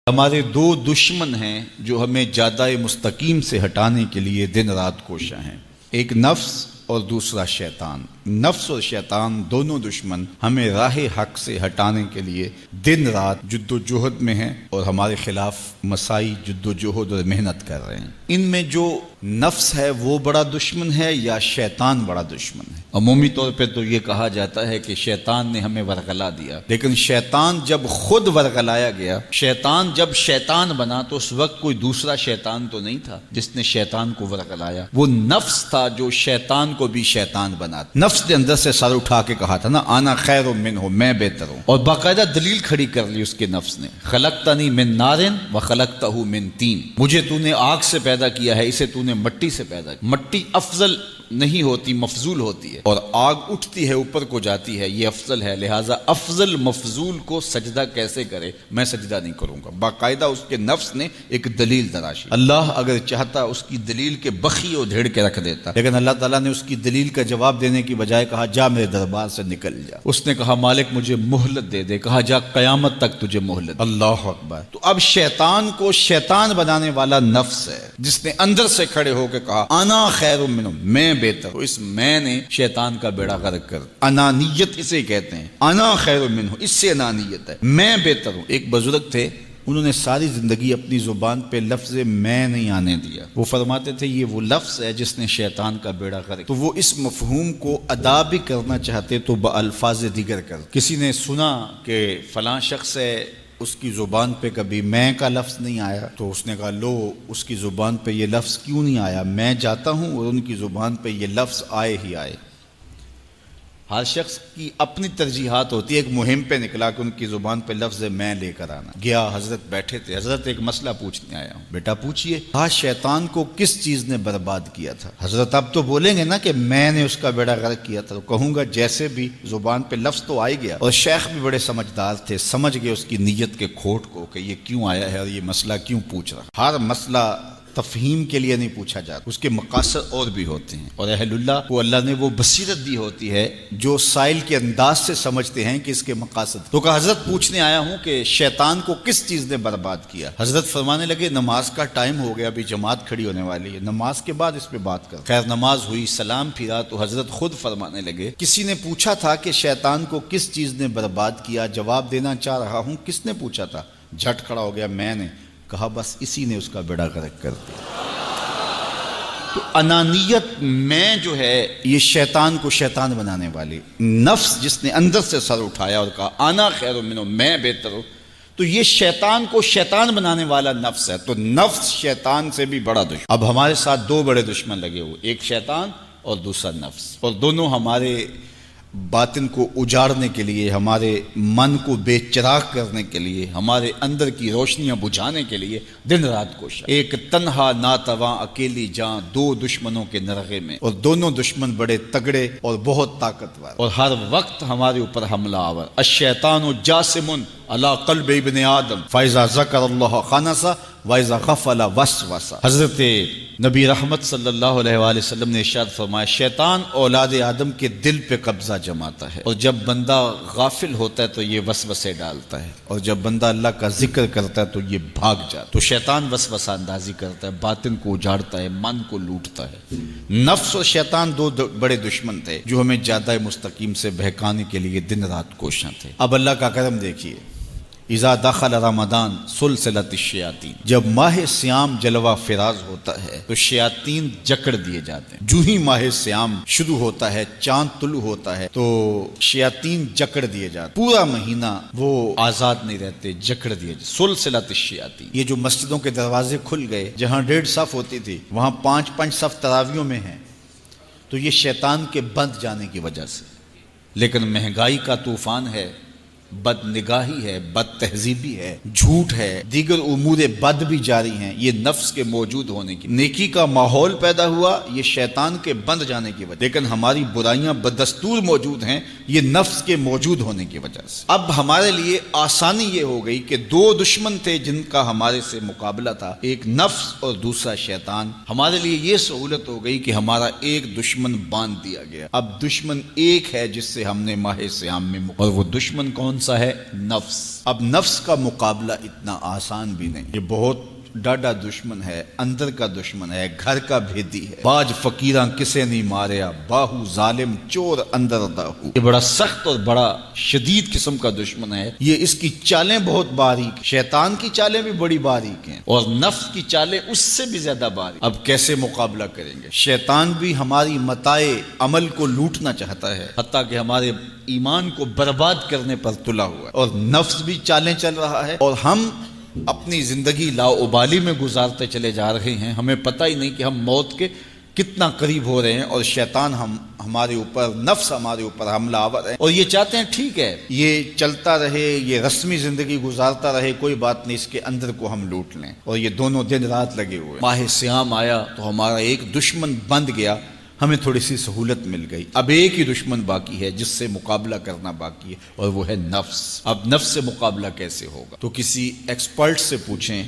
ہمارے دو دشمن ہیں جو ہمیں جادہ مستقیم سے ہٹانے کے لیے دن رات کوشاں ہیں، ایک نفس اور دوسرا شیطان۔ نفس اور شیطان دونوں دشمن ہمیں راہ حق سے ہٹانے کے لیے دن رات جد و جہد میں ہیں اور ہمارے خلاف مساعی جد و جہد اور محنت کر رہے ہیں۔ ان میں جو نفس ہے وہ بڑا دشمن ہے یا شیطان بڑا دشمن ہے؟ عمومی طور پہ تو یہ کہا جاتا ہے کہ شیطان نے ہمیں ورغلا دیا، لیکن شیطان جب خود ورغلایا گیا، شیطان جب شیطان بنا تو اس وقت کوئی دوسرا شیطان تو نہیں تھا جس نے شیطان کو ورغلایا، وہ نفس تھا جو شیطان کو بھی شیطان بنا۔ نفس نے اندر سے سر اٹھا کے کہا تھا نا، انا خیر منہ، میں بہتر ہوں، اور باقاعدہ دلیل کھڑی کر لی اس کے نفس نے، خلقتنی من نار وخلقتہ من طین، مجھے تو نے آگ سے پیدا کیا ہے، اسے تو نے مٹی سے پیدا کیا۔ مٹی افضل نہیں ہوتی، مفضول ہوتی ہے، اور آگ اٹھتی ہے اوپر کو جاتی ہے، یہ افضل ہے، لہٰذا افضل مفضول کو سجدہ کیسے کرے، میں سجدہ نہیں کروں گا۔ باقاعدہ اس کے نفس نے ایک دلیل تراشی۔ اللہ اگر چاہتا اس کی دلیل کے بخی و دھیڑ کے رکھ دیتا، لیکن اللہ تعالیٰ نے اس کی دلیل کا جواب دینے کی بجائے کہا جا میرے دربار سے نکل جا۔ اس نے کہا مالک مجھے مہلت دے دے، کہا جا قیامت تک تجھے مہلت۔ اللہ اکبر۔ تو اب شیطان کو شیطان بنانے والا نفس ہے جس نے اندر سے کھڑے ہو کے کہا انا خیر منہ، میں بہتر ہوں۔ اس میں نے شیطان کا بیڑا غرق کر، انانیت اسے کہتے ہیں، انا خیر منہ، اس سے انانیت ہے، میں بہتر ہوں۔ ایک بزرگ تھے، انہوں نے ساری زندگی اپنی زبان پہ لفظ میں نہیں آنے دیا۔ وہ فرماتے تھے یہ وہ لفظ ہے جس نے شیطان کا بیڑا غرق۔ تو وہ اس مفہوم کو ادا بھی کرنا چاہتے تو بالفاظ دیگر کر۔ کسی نے سنا کہ فلاں شخص ہے، اس کی زبان پہ کبھی میں کا لفظ نہیں آیا، تو اس نے کہا لو اس کی زبان پہ یہ لفظ کیوں نہیں آیا، میں جاتا ہوں اور ان کی زبان پہ یہ لفظ آئے ہی آئے۔ ہر شخص کی اپنی ترجیحات ہوتی ہے، ایک مہم پہ نکلا کہ ان کی زبان پہ لفظ میں لے کر آنا۔ گیا، حضرت بیٹھے تھے، حضرت ایک مسئلہ پوچھنے آیا ہوں۔ بیٹا پوچھئے۔ کہا شیطان کو کس چیز نے برباد کیا تھا؟ حضرت اب تو بولیں گے نا کہ میں نے اس کا بیڑا غرق کیا تھا، تو کہوں گا جیسے بھی زبان پہ لفظ تو آئی گیا، اور شیخ بھی بڑے سمجھدار تھے، سمجھ گئے اس کی نیت کے کھوٹ کو کہ یہ کیوں آیا ہے اور یہ مسئلہ کیوں پوچھ رہا۔ ہر مسئلہ تفہیم کے لیے نہیں پوچھا جاتا، اس کے مقاصد اور بھی ہوتے ہیں، اور اہل اللہ کو اللہ نے وہ بصیرت دی ہوتی ہے جو سائل کے انداز سے سمجھتے ہیں کہ اس کے مقاصد۔ تو کہ حضرت پوچھنے آیا ہوں کہ شیطان کو کس چیز نے برباد کیا؟ حضرت فرمانے لگے نماز کا ٹائم ہو گیا، ابھی جماعت کھڑی ہونے والی ہے، نماز کے بعد اس پہ بات کر۔ خیر نماز ہوئی، سلام پھرا تو حضرت خود فرمانے لگے کسی نے پوچھا تھا کہ شیطان کو کس چیز نے برباد کیا، جواب دینا چاہ رہا ہوں، کس نے پوچھا تھا؟ جھٹ کھڑا ہو گیا میں نے۔ کہا بس اسی نے اس کا بیڑا غرق کر دیا۔ تو انانیت میں جو ہے یہ شیطان کو شیطان بنانے والی، نفس جس نے اندر سے سر اٹھایا اور کہا انا خیر منہ، میں بہتر ہوں، تو یہ شیطان کو شیطان بنانے والا نفس ہے۔ تو نفس شیطان سے بھی بڑا دشمن۔ اب ہمارے ساتھ دو بڑے دشمن لگے ہوئے، ایک شیطان اور دوسرا نفس، اور دونوں ہمارے باطن کو اجاڑنے کے لیے، ہمارے من کو بے چراغ کرنے کے لیے، ہمارے اندر کی روشنیاں بجھانے کے لیے دن رات کوشاں۔ ایک تنہا ناتواں اکیلی جاں، دو دشمنوں کے نرغے میں، اور دونوں دشمن بڑے تگڑے اور بہت طاقتور، اور ہر وقت ہمارے اوپر حملہ آور۔ الشیطان جاسم علی قلب ابن آدم فاذا ذکر اللہ خنس واذا غفل وسوس۔ حضرت نبی رحمت صلی اللہ علیہ وآلہ وسلم نے ارشاد فرمایا شیطان اولاد آدم کے دل پہ قبضہ جماتا ہے، اور جب بندہ غافل ہوتا ہے تو یہ وسوسے ڈالتا ہے، اور جب بندہ اللہ کا ذکر کرتا ہے تو یہ بھاگ جاتا ہے۔ تو شیطان وسوسہ اندازی کرتا ہے، باطن کو اجاڑتا ہے، من کو لوٹتا ہے۔ نفس اور شیطان دو بڑے دشمن تھے جو ہمیں جادہ مستقیم سے بہکانے کے لیے دن رات کوشاں تھے۔ اب اللہ کا کرم دیکھیے، اذا دخل رمضان سلسلت الشیاطین، جب ماہ سیام جلوہ فراز ہوتا ہے تو شیاطین جکڑ دیے جاتے ہیں۔ جو ہی ماہ سیام شروع ہوتا ہے، چاند طلوع ہوتا ہے تو شیاطین جکڑ دیے جاتے ہیں، پورا مہینہ وہ آزاد نہیں رہتے، جکڑ دیے جاتے۔ سلسلت الشیاطین، یہ جو مسجدوں کے دروازے کھل گئے، جہاں 1.5 صف ہوتی تھی وہاں 5 صف تراویحوں میں ہیں، تو یہ شیطان کے بند جانے کی وجہ سے۔ لیکن مہنگائی کا طوفان ہے، بد نگاہی ہے، بد تہذیبی ہے، جھوٹ ہے، دیگر امور بد بھی جاری ہیں، یہ نفس کے موجود ہونے کی، نیکی کا ماحول پیدا ہوا یہ شیطان کے بند جانے کی وجہ، لیکن ہماری برائیاں بدستور موجود ہیں یہ نفس کے موجود ہونے کی وجہ سے۔ اب ہمارے لیے آسانی یہ ہو گئی کہ دو دشمن تھے جن کا ہمارے سے مقابلہ تھا، ایک نفس اور دوسرا شیطان۔ ہمارے لیے یہ سہولت ہو گئی کہ ہمارا ایک دشمن باندھ دیا گیا، اب دشمن ایک ہے جس سے ہم نے ماہ سیام میں اور وہ دشمن کون کون سا ہے؟ نفس۔ اب نفس کا مقابلہ اتنا آسان بھی نہیں، یہ بہت ڈاڈا دشمن ہے، اندر کا دشمن ہے، گھر کا بھیدی ہے۔ باج فقیراں کسے نہیں ماریا، باہو ظالم چور اندر داہو۔ یہ بڑا سخت اور بڑا شدید قسم کا دشمن ہے۔ یہ اس کی چالیں بہت باریک، شیطان کی چالیں بھی بڑی باریک ہیں اور نفس کی چالیں اس سے بھی زیادہ باریک۔ اب کیسے مقابلہ کریں گے؟ شیطان بھی ہماری متاع عمل کو لوٹنا چاہتا ہے، حتیٰ کہ ہمارے ایمان کو برباد کرنے پر تلا ہوا ہے، اور نفس بھی چالیں چل رہا ہے، اور ہم اپنی زندگی لاؤبالی میں گزارتے چلے جا رہے ہیں۔ ہمیں پتہ ہی نہیں کہ ہم موت کے کتنا قریب ہو رہے ہیں، اور شیطان ہمارے اوپر، نفس ہمارے اوپر حملہ آور ہے، اور یہ چاہتے ہیں ٹھیک ہے یہ چلتا رہے، یہ رسمی زندگی گزارتا رہے، کوئی بات نہیں، اس کے اندر کو ہم لوٹ لیں۔ اور یہ دونوں دن رات لگے ہوئے۔ ماہ سیام آیا تو ہمارا ایک دشمن بند گیا، ہمیں تھوڑی سی سہولت مل گئی۔ اب ایک ہی دشمن باقی ہے جس سے مقابلہ کرنا باقی ہے، اور وہ ہے نفس۔ اب نفس سے مقابلہ کیسے ہوگا؟ تو کسی ایکسپرٹ سے پوچھیں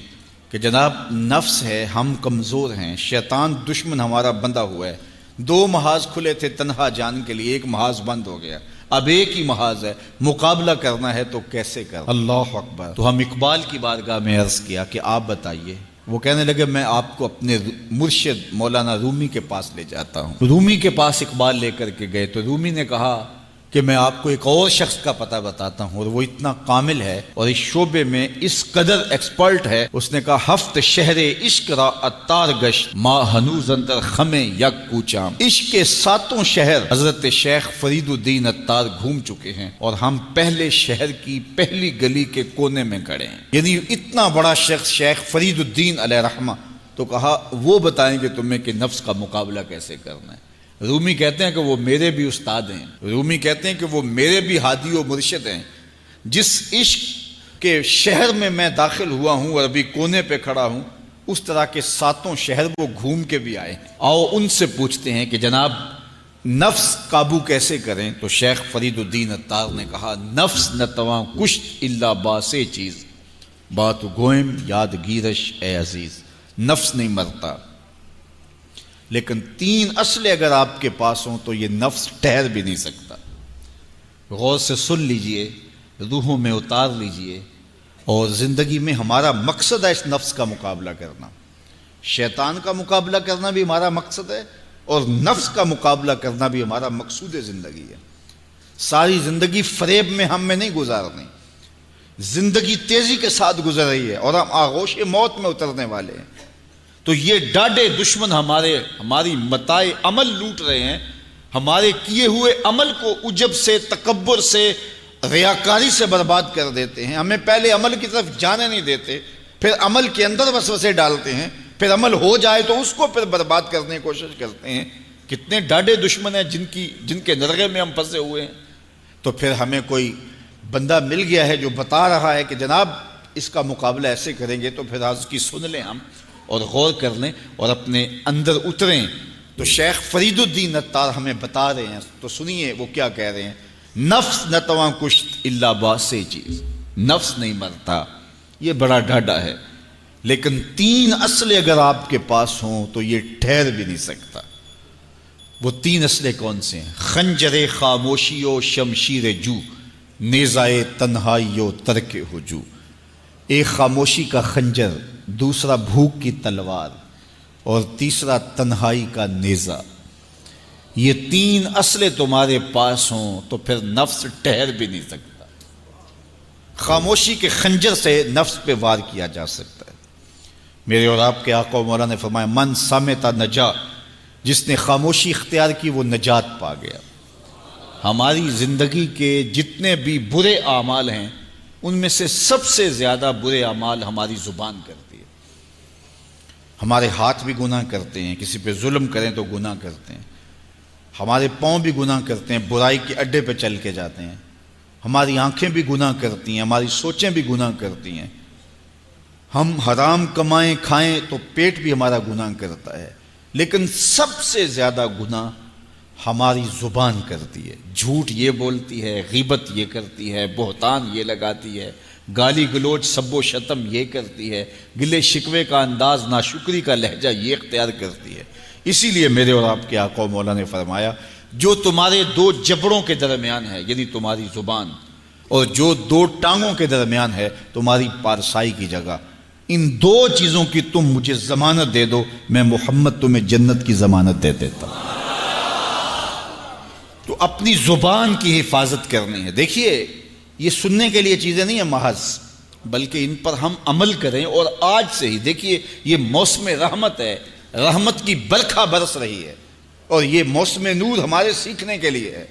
کہ جناب نفس ہے، ہم کمزور ہیں، شیطان دشمن ہمارا بندہ ہوا ہے، 2 محاذ کھلے تھے تنہا جان کے لیے، ایک محاذ بند ہو گیا، اب ایک ہی محاذ ہے، مقابلہ کرنا ہے تو کیسے کرنا؟ اللہ اکبر۔ تو ہم اقبال کی بارگاہ میں عرض کیا کہ آپ بتائیے۔ وہ کہنے لگے میں آپ کو اپنے مرشد مولانا رومی کے پاس لے جاتا ہوں۔ رومی کے پاس اقبال لے کر کے گئے تو رومی نے کہا کہ میں آپ کو ایک اور شخص کا پتہ بتاتا ہوں، اور وہ اتنا کامل ہے اور اس شعبے میں اس قدر ایکسپرٹ ہے۔ اس نے کہا ہفت شہر عشق را اتار گشت، ما ہنوز اندر خمیں یک کوچام۔ عشق کے 7 شہر حضرت شیخ فرید الدین اتار گھوم چکے ہیں، اور ہم پہلے شہر کی پہلی گلی کے کونے میں کھڑے ہیں۔ یعنی اتنا بڑا شخص شیخ فرید الدین علیہ رحمہ، تو کہا وہ بتائیں گے تمہیں کہ نفس کا مقابلہ کیسے کرنا ہے۔ رومی کہتے ہیں کہ وہ میرے بھی استاد ہیں، رومی کہتے ہیں کہ وہ میرے بھی ہادی و مرشد ہیں۔ جس عشق کے شہر میں داخل ہوا ہوں اور ابھی کونے پہ کھڑا ہوں، اس طرح کے 7 شہر وہ گھوم کے بھی آئے ہیں۔ آؤ ان سے پوچھتے ہیں کہ جناب نفس قابو کیسے کریں؟ تو شیخ فرید الدین اتار نے کہا نفس نتواں کشت الا باسے چیز، بات گوئم یاد گیرش اے عزیز۔ نفس نہیں مرتا، لیکن 3 اسلحے اگر آپ کے پاس ہوں تو یہ نفس ٹھہر بھی نہیں سکتا۔ غور سے سن لیجئے، روحوں میں اتار لیجئے، اور زندگی میں ہمارا مقصد ہے اس نفس کا مقابلہ کرنا۔ شیطان کا مقابلہ کرنا بھی ہمارا مقصد ہے، اور نفس کا مقابلہ کرنا بھی ہمارا مقصود زندگی ہے۔ ساری زندگی فریب میں ہم میں نہیں گزارنی، زندگی تیزی کے ساتھ گزر رہی ہے اور ہم آغوش موت میں اترنے والے ہیں۔ تو یہ ڈاڈے دشمن ہماری متاع عمل لوٹ رہے ہیں، ہمارے کیے ہوئے عمل کو عجب سے، تکبر سے، ریاکاری سے برباد کر دیتے ہیں۔ ہمیں پہلے عمل کی طرف جانے نہیں دیتے، پھر عمل کے اندر وسوسے ڈالتے ہیں، پھر عمل ہو جائے تو اس کو پھر برباد کرنے کی کوشش کرتے ہیں۔ کتنے ڈاڈے دشمن ہیں جن کے نرغے میں ہم پھنسے ہوئے ہیں۔ تو پھر ہمیں کوئی بندہ مل گیا ہے جو بتا رہا ہے کہ جناب اس کا مقابلہ ایسے کریں گے، تو پھر آج کی سن لیں ہم اور غور کر لیں اور اپنے اندر اتریں۔ تو شیخ فرید الدین اتار ہمیں بتا رہے ہیں، تو سنیے وہ کیا کہہ رہے ہیں۔ نفس نتواں کشت الا باسے چیز، نفس نہیں مرتا، یہ بڑا ڈاڈا ہے، لیکن 3 اسلحے اگر آپ کے پاس ہوں تو یہ ٹھہر بھی نہیں سکتا۔ وہ 3 اسلحے کون سے ہیں؟ خنجر خاموشی و شمشیر جو، نیزائے تنہائی و ترک ہجو۔ ایک خاموشی کا خنجر، دوسرا بھوک کی تلوار، اور تیسرا تنہائی کا نیزہ۔ یہ 3 اسلحے تمہارے پاس ہوں تو پھر نفس ٹھہر بھی نہیں سکتا۔ خاموشی کے خنجر سے نفس پہ وار کیا جا سکتا ہے۔ میرے اور آپ کے آقا و مولا نے فرمایا من صامتا نجا، جس نے خاموشی اختیار کی وہ نجات پا گیا۔ ہماری زندگی کے جتنے بھی برے اعمال ہیں ان میں سے سب سے زیادہ برے اعمال ہماری زبان کرتی ہے۔ ہمارے ہاتھ بھی گناہ کرتے ہیں، کسی پہ ظلم کریں تو گناہ کرتے ہیں، ہمارے پاؤں بھی گناہ کرتے ہیں، برائی کے اڈے پہ چل کے جاتے ہیں، ہماری آنکھیں بھی گناہ کرتی ہیں، ہماری سوچیں بھی گناہ کرتی ہیں، ہم حرام کمائیں کھائیں تو پیٹ بھی ہمارا گناہ کرتا ہے، لیکن سب سے زیادہ گناہ ہماری زبان کرتی ہے۔ جھوٹ یہ بولتی ہے، غیبت یہ کرتی ہے، بہتان یہ لگاتی ہے، گالی گلوچ سب و شتم یہ کرتی ہے، گلے شکوے کا انداز، ناشکری کا لہجہ یہ اختیار کرتی ہے۔ اسی لیے میرے اور آپ کے آقا و مولا نے فرمایا جو تمہارے 2 جبڑوں کے درمیان ہے، یعنی تمہاری زبان اور جو دو ٹانگوں کے درمیان ہے تمہاری پارسائی کی جگہ، ان دو چیزوں کی تم مجھے ضمانت دے دو، میں محمد تمہیں جنت کی ضمانت دے دیتا ہوں۔ تو اپنی زبان کی حفاظت کرنی ہے۔ دیکھیے یہ سننے کے لیے چیزیں نہیں ہیں محض، بلکہ ان پر ہم عمل کریں، اور آج سے ہی دیکھیے یہ موسم رحمت ہے، رحمت کی برکھا برس رہی ہے، اور یہ موسم نور ہمارے سیکھنے کے لیے ہے۔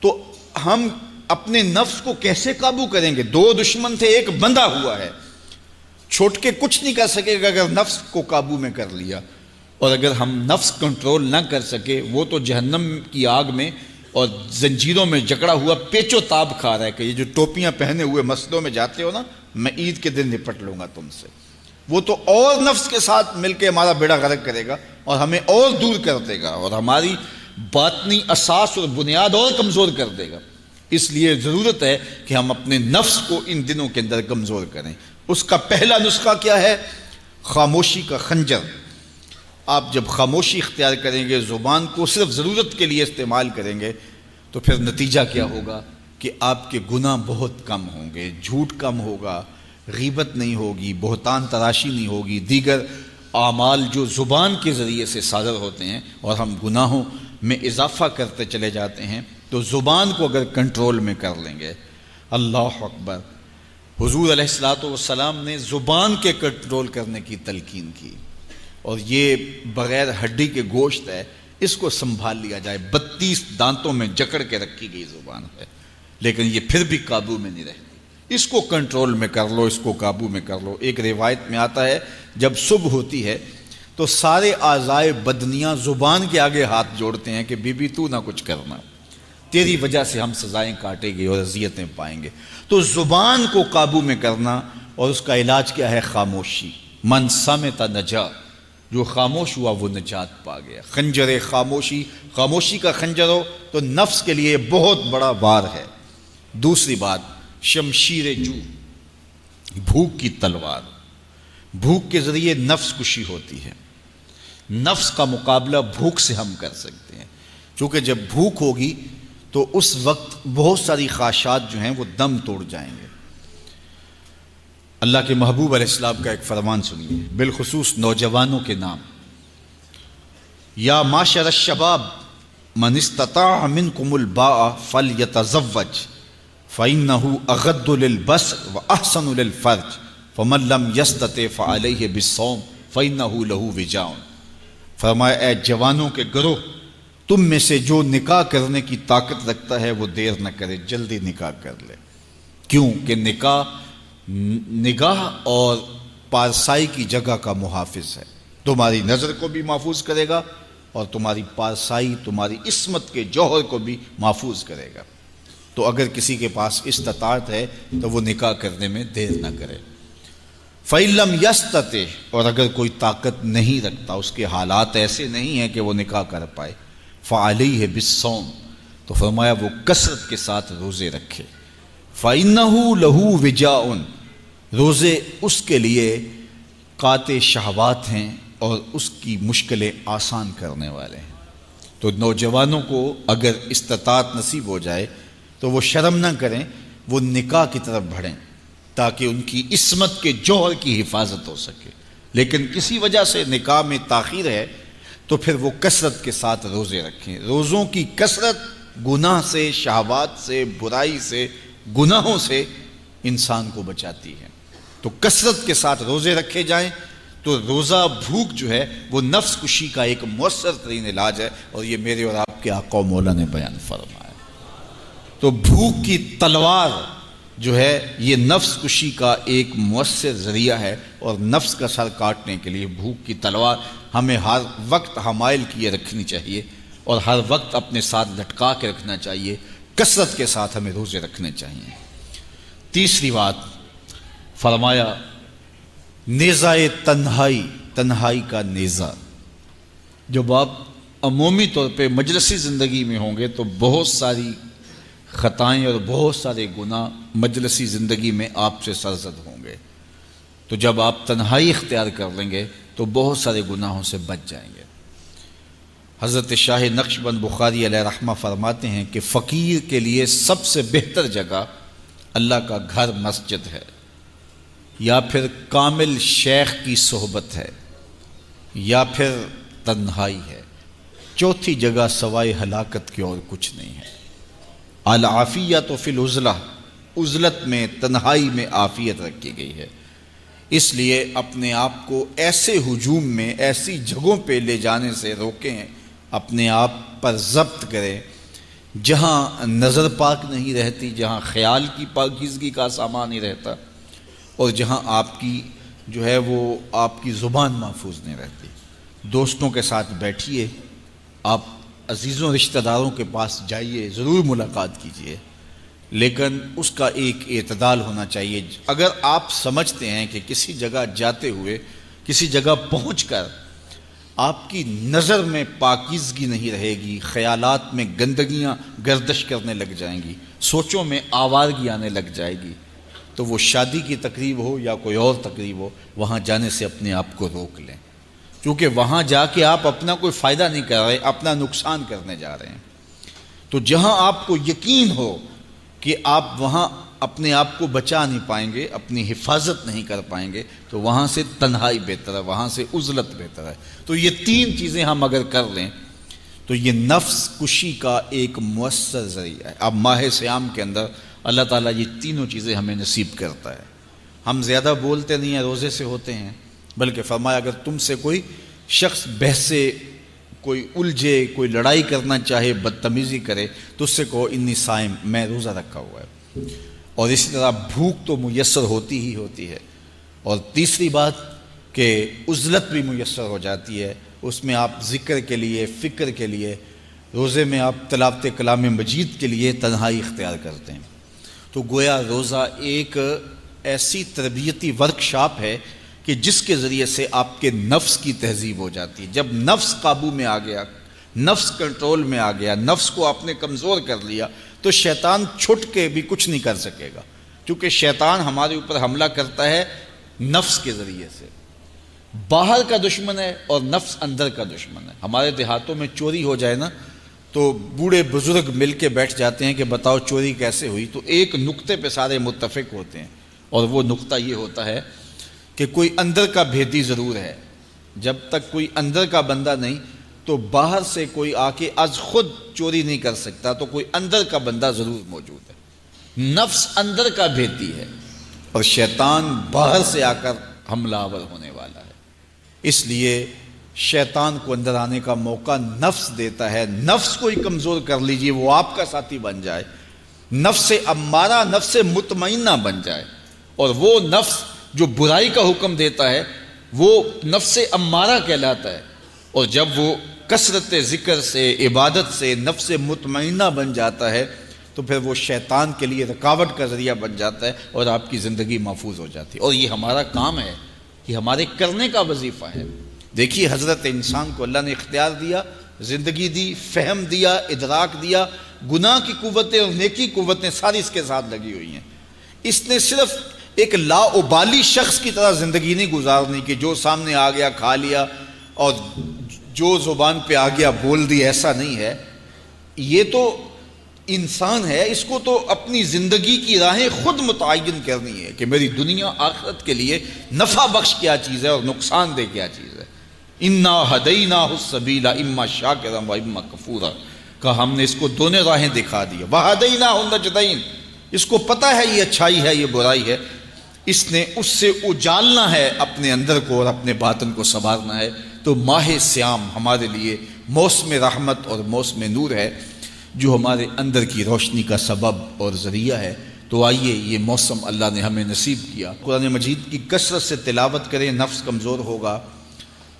تو ہم اپنے نفس کو کیسے قابو کریں گے؟ دو دشمن تھے، ایک بندھا ہوا ہے، چھوٹ کے کچھ نہیں کر سکے گا اگر نفس کو قابو میں کر لیا، اور اگر ہم نفس کنٹرول نہ کر سکے وہ تو جہنم کی آگ میں اور زنجیروں میں جکڑا ہوا پیچ و تاب کھا رہا ہے کہ یہ جو ٹوپیاں پہنے ہوئے مسجدوں میں جاتے ہو نا، میں عید کے دن نپٹ لوں گا تم سے، وہ تو اور نفس کے ساتھ مل کے ہمارا بیڑا غرق کرے گا اور ہمیں اور دور کر دے گا، اور ہماری باطنی اساس اور بنیاد اور کمزور کر دے گا۔ اس لیے ضرورت ہے کہ ہم اپنے نفس کو ان دنوں کے اندر کمزور کریں۔ اس کا پہلا نسخہ کیا ہے؟ خاموشی کا خنجر۔ آپ جب خاموشی اختیار کریں گے، زبان کو صرف ضرورت کے لیے استعمال کریں گے، تو پھر نتیجہ کیا ہوگا کہ آپ کے گناہ بہت کم ہوں گے، جھوٹ کم ہوگا، غیبت نہیں ہوگی، بہتان تراشی نہیں ہوگی، دیگر اعمال جو زبان کے ذریعے سے صادر ہوتے ہیں، اور ہم گناہوں میں اضافہ کرتے چلے جاتے ہیں۔ تو زبان کو اگر کنٹرول میں کر لیں گے، اللہ اکبر، حضور علیہ الصلوۃ والسلام نے زبان کے کنٹرول کرنے کی تلقین کی، اور یہ بغیر ہڈی کے گوشت ہے، اس کو سنبھال لیا جائے، 32 دانتوں میں جکڑ کے رکھی گئی زبان ہے، لیکن یہ پھر بھی قابو میں نہیں رہتی۔ اس کو کنٹرول میں کر لو، اس کو قابو میں کر لو۔ ایک روایت میں آتا ہے جب صبح ہوتی ہے تو سارے اعضائے بدنیاں زبان کے آگے ہاتھ جوڑتے ہیں کہ بی بی تو نہ کچھ کرنا، تیری وجہ سے ہم سزائیں کاٹیں گے اور اذیتیں پائیں گے۔ تو زبان کو قابو میں کرنا، اور اس کا علاج کیا ہے؟ خاموشی۔ من صمت نجا، جو خاموش ہوا وہ نجات پا گیا۔ خنجر خاموشی، خاموشی کا خنجر ہو تو نفس کے لیے بہت بڑا وار ہے۔ دوسری بات، شمشیر جو، بھوک کی تلوار۔ بھوک کے ذریعے نفس کشی ہوتی ہے۔ نفس کا مقابلہ بھوک سے ہم کر سکتے ہیں، چونکہ جب بھوک ہوگی تو اس وقت بہت ساری خواہشات جو ہیں وہ دم توڑ جائیں گے۔ اللہ کے محبوب علیہ السلام کا ایک فرمان سنیے، بالخصوص نوجوانوں کے نام۔ یا معشر الشباب من استطاع منکم الباء فلیتزوج فإنه اغض للبصر واحسن للفرج فمن لم یستطع فعلیہ بالصوم فإنه له وجاء۔ فرمایا اے جوانوں کے گروہ، تم میں سے جو نکاح کرنے کی طاقت رکھتا ہے وہ دیر نہ کرے، جلدی نکاح کر لے۔ کیوں کہ نکاح نگاہ اور پارسائی کی جگہ کا محافظ ہے، تمہاری نظر کو بھی محفوظ کرے گا اور تمہاری پارسائی، تمہاری عصمت کے جوہر کو بھی محفوظ کرے گا۔ تو اگر کسی کے پاس استطاعت ہے تو وہ نکاح کرنے میں دیر نہ کرے۔ فَإِن لَمْ يَسْتَطِعْ، اور اگر کوئی طاقت نہیں رکھتا، اس کے حالات ایسے نہیں ہیں کہ وہ نکاح کر پائے، فَعَلَيْهِ بِالصَّوْمِ، تو فرمایا وہ کثرت کے ساتھ روزے رکھے۔ فَإِنَّهُ لَهُ وِجَاءٌ، روزے اس کے لیے قاطع شہوات ہیں اور اس کی مشکلیں آسان کرنے والے ہیں۔ تو نوجوانوں کو اگر استطاعت نصیب ہو جائے تو وہ شرم نہ کریں، وہ نکاح کی طرف بڑھیں تاکہ ان کی عصمت کے جوہر کی حفاظت ہو سکے۔ لیکن کسی وجہ سے نکاح میں تاخیر ہے تو پھر وہ کثرت کے ساتھ روزے رکھیں۔ روزوں کی کثرت گناہ سے، شہوات سے، برائی سے، گناہوں سے انسان کو بچاتی ہے۔ تو کثرت کے ساتھ روزے رکھے جائیں تو روزہ بھوک جو ہے وہ نفس کشی کا ایک مؤثر ترین علاج ہے، اور یہ میرے اور آپ کے آقا و مولا نے بیان فرمایا۔ تو بھوک کی تلوار جو ہے یہ نفس کشی کا ایک مؤثر ذریعہ ہے، اور نفس کا سر کاٹنے کے لیے بھوک کی تلوار ہمیں ہر وقت حمائل کیے رکھنی چاہیے، اور ہر وقت اپنے ساتھ لٹکا کے رکھنا چاہیے۔ کثرت کے ساتھ ہمیں روزے رکھنے چاہیے۔ تیسری بات فرمایا نیزہ تنہائی، تنہائی کا نیزہ۔ جب آپ عمومی طور پہ مجلسی زندگی میں ہوں گے تو بہت ساری خطائیں اور بہت سارے گناہ مجلسی زندگی میں آپ سے سرزد ہوں گے، تو جب آپ تنہائی اختیار کر لیں گے تو بہت سارے گناہوں سے بچ جائیں گے۔ حضرت شاہ نقشبند بخاری علیہ رحمہ فرماتے ہیں کہ فقیر کے لیے سب سے بہتر جگہ اللہ کا گھر مسجد ہے، یا پھر کامل شیخ کی صحبت ہے، یا پھر تنہائی ہے۔ چوتھی جگہ سوائے ہلاکت کے اور کچھ نہیں ہے۔ العافیۃ فی العزلہ، عزلت میں، تنہائی میں عافیت رکھی گئی ہے۔ اس لیے اپنے آپ کو ایسے ہجوم میں، ایسی جگہوں پہ لے جانے سے روکیں، اپنے آپ پر ضبط کریں جہاں نظر پاک نہیں رہتی، جہاں خیال کی پاکیزگی کا سامان نہیں رہتا، اور جہاں آپ کی جو ہے وہ آپ کی زبان محفوظ نہیں رہتی۔ دوستوں کے ساتھ بیٹھیے، آپ عزیزوں رشتہ داروں کے پاس جائیے، ضرور ملاقات کیجیے، لیکن اس کا ایک اعتدال ہونا چاہیے۔ اگر آپ سمجھتے ہیں کہ کسی جگہ جاتے ہوئے، کسی جگہ پہنچ کر آپ کی نظر میں پاکیزگی نہیں رہے گی، خیالات میں گندگیاں گردش کرنے لگ جائیں گی، سوچوں میں آوارگی آنے لگ جائے گی، تو وہ شادی کی تقریب ہو یا کوئی اور تقریب ہو، وہاں جانے سے اپنے آپ کو روک لیں، کیونکہ وہاں جا کے آپ اپنا کوئی فائدہ نہیں کر رہے، اپنا نقصان کرنے جا رہے ہیں۔ تو جہاں آپ کو یقین ہو کہ آپ وہاں اپنے آپ کو بچا نہیں پائیں گے، اپنی حفاظت نہیں کر پائیں گے، تو وہاں سے تنہائی بہتر ہے، وہاں سے عزلت بہتر ہے۔ تو یہ تین چیزیں ہم اگر کر لیں تو یہ نفس کشی کا ایک مؤثر ذریعہ ہے۔ اب ماہ صیام کے اندر اللہ تعالیٰ یہ تینوں چیزیں ہمیں نصیب کرتا ہے۔ ہم زیادہ بولتے نہیں ہیں، روزے سے ہوتے ہیں، بلکہ فرمایا اگر تم سے کوئی شخص بحثے، کوئی الجھے، کوئی لڑائی کرنا چاہے، بدتمیزی کرے، تو اس سے کہو انی صائم، میں روزہ رکھا ہوا ہے۔ اور اسی طرح بھوک تو میسر ہوتی ہی ہوتی ہے، اور تیسری بات کہ عزلت بھی میسر ہو جاتی ہے، اس میں آپ ذکر کے لیے، فکر کے لیے، روزے میں آپ تلاوت کلام مجید کے لیے تنہائی اختیار کرتے ہیں۔ تو گویا روزہ ایک ایسی تربیتی ورکشاپ ہے کہ جس کے ذریعے سے آپ کے نفس کی تہذیب ہو جاتی ہے۔ جب نفس قابو میں آ گیا، نفس کنٹرول میں آ گیا، نفس کو آپ نے کمزور کر لیا، تو شیطان چھٹ کے بھی کچھ نہیں کر سکے گا، کیونکہ شیطان ہمارے اوپر حملہ کرتا ہے نفس کے ذریعے سے۔ باہر کا دشمن ہے اور نفس اندر کا دشمن ہے۔ ہمارے دیہاتوں میں چوری ہو جائے نا، تو بوڑھے بزرگ مل کے بیٹھ جاتے ہیں کہ بتاؤ چوری کیسے ہوئی، تو ایک نقطے پہ سارے متفق ہوتے ہیں، اور وہ نقطہ یہ ہوتا ہے کہ کوئی اندر کا بھیدی ضرور ہے۔ جب تک کوئی اندر کا بندہ نہیں تو باہر سے کوئی آ کے از خود چوری نہیں کر سکتا، تو کوئی اندر کا بندہ ضرور موجود ہے۔ نفس اندر کا بھیدی ہے اور شیطان باہر سے آ کر حملہ آور ہونے والا ہے۔ اس لیے شیطان کو اندر آنے کا موقع نفس دیتا ہے۔ نفس کو ہی کمزور کر لیجئے، وہ آپ کا ساتھی بن جائے، نفس امارہ، نفس مطمئنہ بن جائے، اور وہ نفس جو برائی کا حکم دیتا ہے وہ نفس امارہ کہلاتا ہے، اور جب وہ کثرت ذکر سے، عبادت سے نفس مطمئنہ بن جاتا ہے تو پھر وہ شیطان کے لیے رکاوٹ کا ذریعہ بن جاتا ہے، اور آپ کی زندگی محفوظ ہو جاتی ہے۔ اور یہ ہمارا کام ہے، یہ ہمارے کرنے کا وظیفہ ہے۔ دیکھیے حضرت انسان کو اللہ نے اختیار دیا، زندگی دی، فہم دیا، ادراک دیا، گناہ کی قوتیں اور نیکی قوتیں ساری اس کے ساتھ لگی ہوئی ہیں۔ اس نے صرف ایک لا ابالی شخص کی طرح زندگی نہیں گزارنی کہ جو سامنے آ گیا کھا لیا اور جو زبان پہ آ گیا بول دی، ایسا نہیں ہے۔ یہ تو انسان ہے، اس کو تو اپنی زندگی کی راہیں خود متعین کرنی ہے کہ میری دنیا آخرت کے لیے نفع بخش کیا چیز ہے اور نقصان دہ کیا چیز ہے۔ انا ہدیناہ السبیل اما شاکرا و اما کفورا، کہ ہم نے اس کو دونوں راہیں دکھا دی، وہدیناہ النجدین، اس کو پتہ ہے یہ اچھائی ہے، یہ برائی ہے، اس نے اس سے اجالنا ہے اپنے اندر کو اور اپنے باطن کو سنوارنا ہے۔ تو ماہ صیام ہمارے لیے موسم رحمت اور موسم نور ہے، جو ہمارے اندر کی روشنی کا سبب اور ذریعہ ہے۔ تو آئیے یہ موسم اللہ نے ہمیں نصیب کیا، قرآن مجید کی کثرت سے تلاوت کریں، نفس کمزور ہوگا،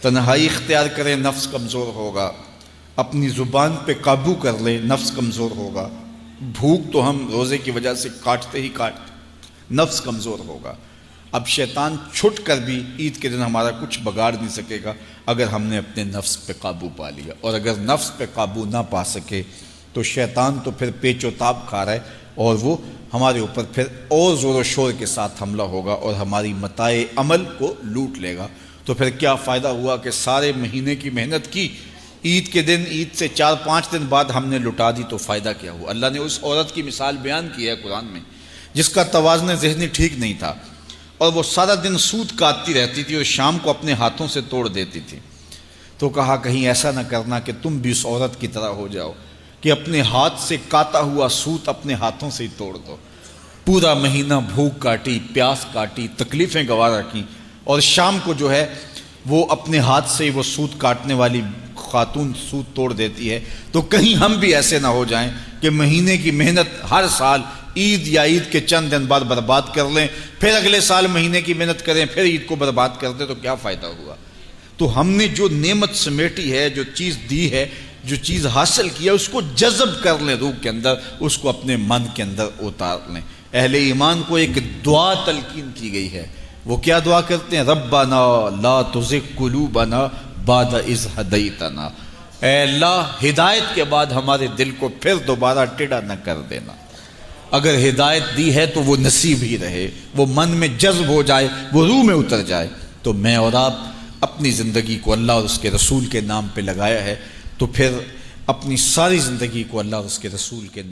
تنہائی اختیار کریں، نفس کمزور ہوگا، اپنی زبان پہ قابو کر لیں، نفس کمزور ہوگا، بھوک تو ہم روزے کی وجہ سے کاٹتے ہی کاٹتے، نفس کمزور ہوگا۔ اب شیطان چھٹ کر بھی عید کے دن ہمارا کچھ بگاڑ نہیں سکے گا اگر ہم نے اپنے نفس پہ قابو پا لیا، اور اگر نفس پہ قابو نہ پا سکے تو شیطان تو پھر پیچ و تاب کھا رہا ہے، اور وہ ہمارے اوپر پھر اور زور و شور کے ساتھ حملہ ہوگا اور ہماری متاع عمل کو لوٹ لے گا۔ تو پھر کیا فائدہ ہوا کہ سارے مہینے کی محنت کی، عید کے دن، عید سے 4-5 دن بعد ہم نے لٹا دی، تو فائدہ کیا ہوا؟ اللہ نے اس عورت کی مثال بیان کی ہے قرآن میں جس کا توازن ذہنی ٹھیک نہیں تھا، اور وہ سارا دن سوت کاٹتی رہتی تھی اور شام کو اپنے ہاتھوں سے توڑ دیتی تھی۔ تو کہا کہیں ایسا نہ کرنا کہ تم بھی اس عورت کی طرح ہو جاؤ کہ اپنے ہاتھ سے کاتا ہوا سوت اپنے ہاتھوں سے ہی توڑ دو۔ پورا مہینہ بھوک کاٹی، پیاس کاٹی، تکلیفیں گوارا کی، اور شام کو جو ہے وہ اپنے ہاتھ سے ہی وہ سوت کاٹنے والی خاتون سوت توڑ دیتی ہے۔ تو کہیں ہم بھی ایسے نہ ہو جائیں کہ مہینے کی محنت ہر سال عید یا عید کے چند دن بعد برباد کر لیں، پھر اگلے سال مہینے کی محنت کریں، پھر عید کو برباد کر دیں، تو کیا فائدہ ہوا؟ تو ہم نے جو نعمت سمیٹی ہے، جو چیز دی ہے، جو چیز حاصل کیا، اس کو جذب کر لیں روح کے اندر، اس کو اپنے من کے اندر اتار لیں۔ اہل ایمان کو ایک دعا تلقین کی گئی ہے، وہ کیا دعا کرتے ہیں؟ ربنا لا تزغ قلوبنا بعد اذ ہدیتنا، اے اللہ ہدایت کے بعد ہمارے دل کو پھر دوبارہ ٹیڑھا نہ کر دینا۔ اگر ہدایت دی ہے تو وہ نصیب ہی رہے، وہ من میں جذب ہو جائے، وہ روح میں اتر جائے۔ تو میں اور آپ اپنی زندگی کو اللہ اور اس کے رسول کے نام پہ لگایا ہے، تو پھر اپنی ساری زندگی کو اللہ اور اس کے رسول کے